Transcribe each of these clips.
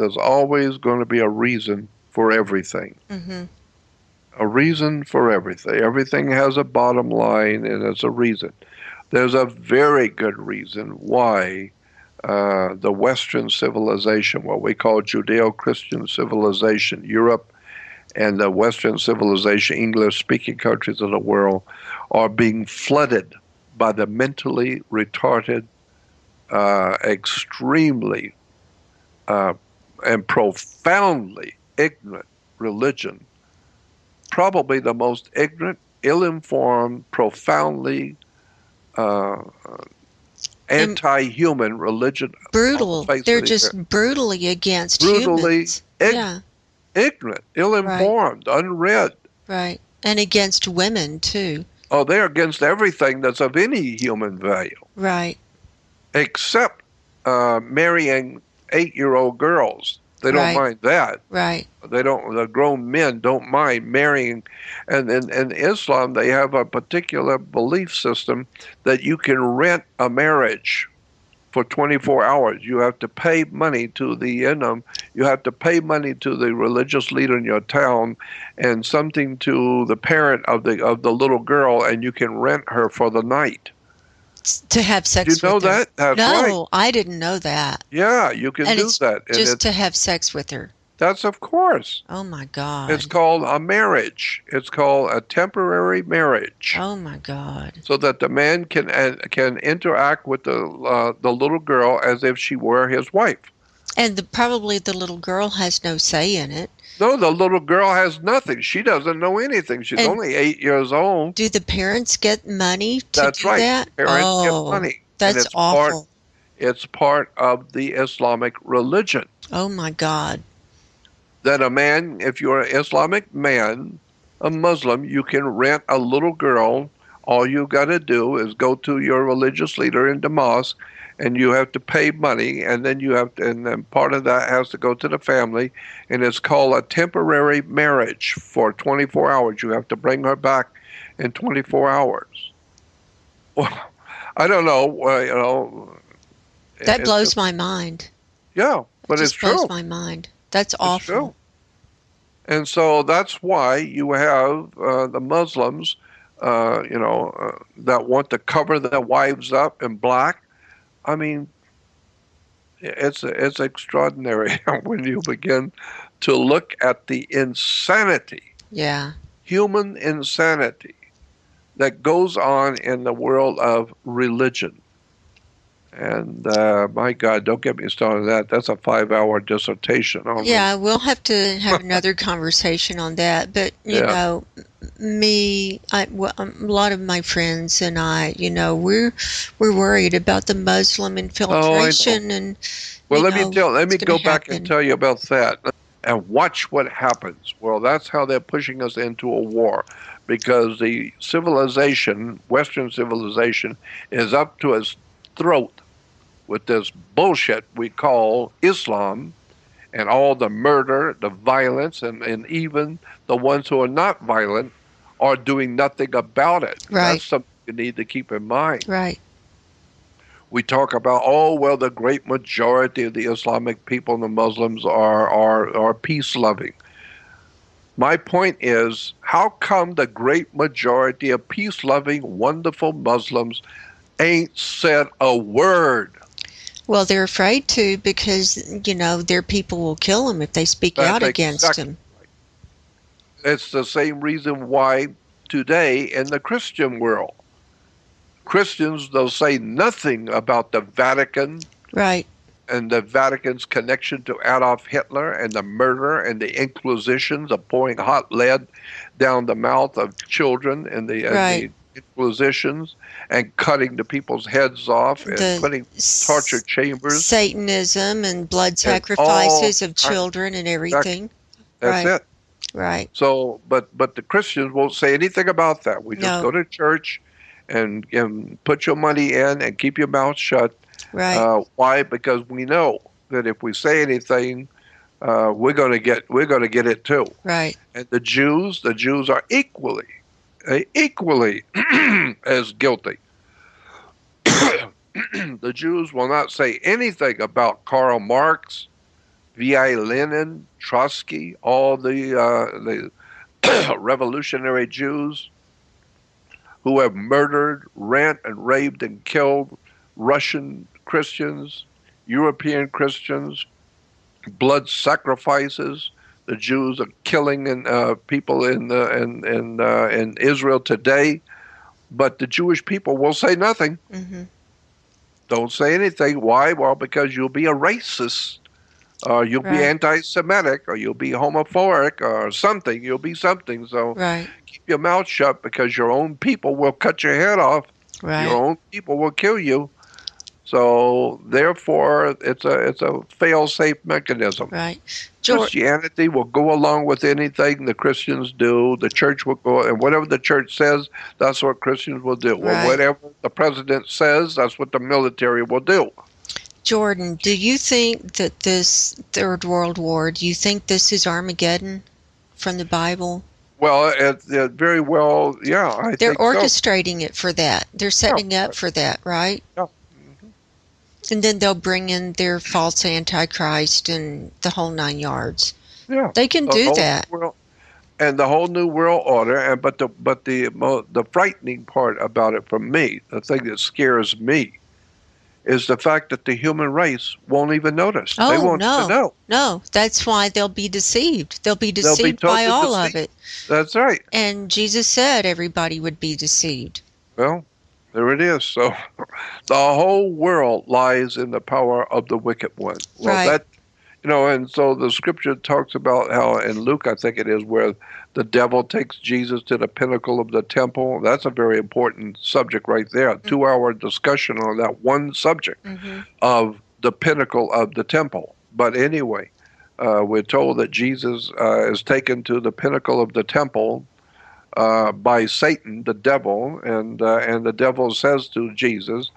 there's always going to be a reason for everything. Mm-hmm. A reason for everything. Everything has a bottom line, and it's a reason. There's a very good reason why the Western civilization, what we call judeo-christian civilization, Europe and the Western civilization, English-speaking countries of the world, are being flooded by the mentally retarded, extremely uh, and profoundly ignorant religion, probably the most ignorant, ill-informed, profoundly uh, And anti-human religion on the brutal. face They're of the earth. just brutally against Brutally humans. Yeah, ignorant, right, ill-informed, unread. right. And against women, too. Oh, they're against everything that's of any human value, Right, except marrying 8-year-old girls. They don't right, mind that. right. They don't. The grown men don't mind marrying, and in Islam they have a particular belief system that you can rent a marriage for 24 hours. You have to pay money to the you have to pay money to the religious leader in your town, and something to the parent of the little girl, and you can rent her for the night. To have Did sex you know with her. that? That's right. No, I didn't know that. Yeah, you can And do it's that, and just to have sex with her. that's of course. Oh my It's God. called a marriage. It's called a temporary marriage, Oh my God. so that the man can interact with the little girl as if she were his wife. And probably the little girl has no say in it. No, the little girl has nothing. She doesn't know anything. She's And only 8 years old. do the parents get money to That's do right. that? Parents get Oh, money, and that's awful. it's part of the Islamic religion Oh my God. that a man, if you're an Islamic man, a Muslim, you can rent a little girl. All you got to do is go to your religious leader in the mosque, and you have to pay money, and then and then part of that has to go to the family, and it's called a temporary marriage for 24 hours. You have to bring her back in 24 hours. Well, I don't know, That it's blows my mind. yeah, It but it's just blows true. my mind. That's It's awful. true. And so that's why you have the Muslims, that want to cover their wives up in black. I mean, it's extraordinary when you begin to look at the insanity, Yeah. human insanity that goes on in the world of religion. And my God, don't get me started on that. That's a 5-hour dissertation on Yeah, we'll have to have another conversation on that. But, yeah. a lot of my friends and I, we're worried about the Muslim Oh, I know. infiltration and, Well, let what's me going go to back and happen. tell you about that and watch what happens. Well, that's how they're pushing us into a war, because the civilization, Western civilization, is up to its throat with this bullshit we call Islam, and all the murder, the violence, and even the ones who are not violent are doing nothing about it. Right, That's something you need to keep in mind. right. We talk about, oh, well, the great majority of the Islamic people and the Muslims are peace loving. My point is, how come the great majority of peace loving, wonderful Muslims ain't said a word? Well, they're afraid to because, their people will kill them if they speak That's out against exactly them. right. It's the same reason why today in the Christian world, Christians, they'll say nothing about the Vatican Right, and the Vatican's connection to Adolf Hitler and the murder and the Inquisitions of pouring hot lead down the mouth of children and right. the Inquisitions and cutting the people's heads off and The putting torture chambers Satanism and blood and all sacrifices of kinds. children and Exactly. everything. That's Right, it. right. So, but the Christians won't say anything about that. We just No, go to church and put your money in and keep your mouth shut. right, Why? Because we know that if we say anything, we're gonna get it too. right. And the Jews are equally as guilty. The Jews will not say anything about Karl Marx, V.I. Lenin, Trotsky, all the revolutionary Jews who have murdered, rent, and raped and killed Russian Christians, European Christians, blood sacrifices. The Jews are killing people in Israel today, but the Jewish people will say nothing. Mm-hmm. Don't say anything. Why? Well, because you'll be a racist, or you'll be Right. anti-Semitic, or you'll be homophobic, or something. You'll be something. So Right. keep your mouth shut, because your own people will cut your head off. Your Right. own people will kill you. So therefore, it's a fail-safe mechanism. Right. George. Christianity will go along with anything the Christians do. The church will go, and whatever the church says, that's what Christians will do. Well, Right. whatever the president says, that's what the military will do. Jordan, do you think that this Third World War, do you think this is Armageddon from the Bible? Well, it very well, yeah, I They're think so. orchestrating it for that. They're Yeah, setting up for that, right? yeah, And then they'll bring in their false antichrist and the whole 9 yards. yeah. They can The do whole that. world and the whole new world order, and but the frightening part about it for me, the thing that scares me, is the fact that the human race won't even notice. They Oh, won't even no. know. No, that's why they'll be deceived. They'll be They'll be deceived by totally all of deceived. it. That's right. And Jesus said everybody would be deceived. Well, there it is. So the whole world lies in the power of the wicked one. Well, Right. and so the scripture talks about how in Luke, I think it is, where the devil takes Jesus to the pinnacle of the temple. That's a very important subject right there. A 2-hour discussion on that one subject Mm-hmm. of the pinnacle of the temple. But anyway, we're told that Jesus is taken to the pinnacle of the temple by Satan, the devil, and the devil says to Jesus,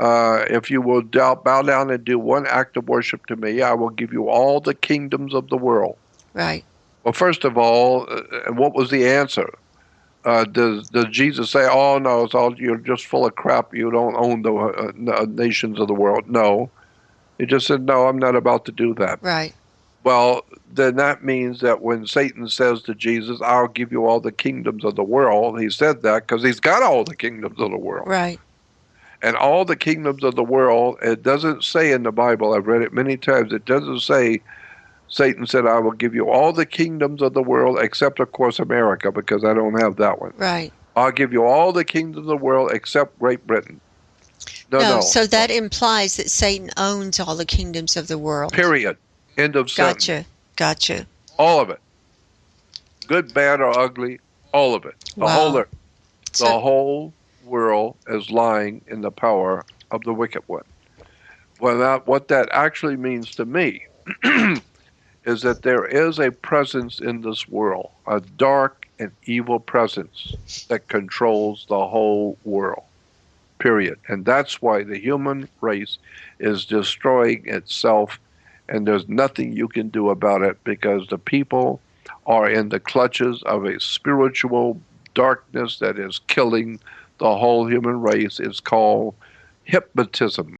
if you will bow down and do one act of worship to me, I will give you all the kingdoms of the world. Right. Well, first of all, what was the answer? Does Jesus say, "Oh no, you're just full of crap. You don't own the nations of the world"? No, he just said, "No, I'm not about to do that." Right. Well, then that means that when Satan says to Jesus, "I'll give you all the kingdoms of the world," he said that because he's got all the kingdoms of the world. Right. And all the kingdoms of the world, it doesn't say in the Bible, I've read it many times, it doesn't say Satan said, "I will give you all the kingdoms of the world," except, of course, America, because I don't have that one. Right. "I'll give you all the kingdoms of the world except Great Britain." No, No, no. so that implies that Satan owns all the kingdoms of the world. Period. End of sentence. Gotcha. Gotcha. All of it. Good, bad, or ugly, all of it. The whole Wow. earth. The So, whole world is lying in the power of the wicked one. Well, what that actually means to me is that there is a presence in this world, a dark and evil presence that controls the whole world, period. And that's why the human race is destroying itself, and there's nothing you can do about it because the people are in the clutches of a spiritual darkness that is killing the whole human race. It's called hypnotism.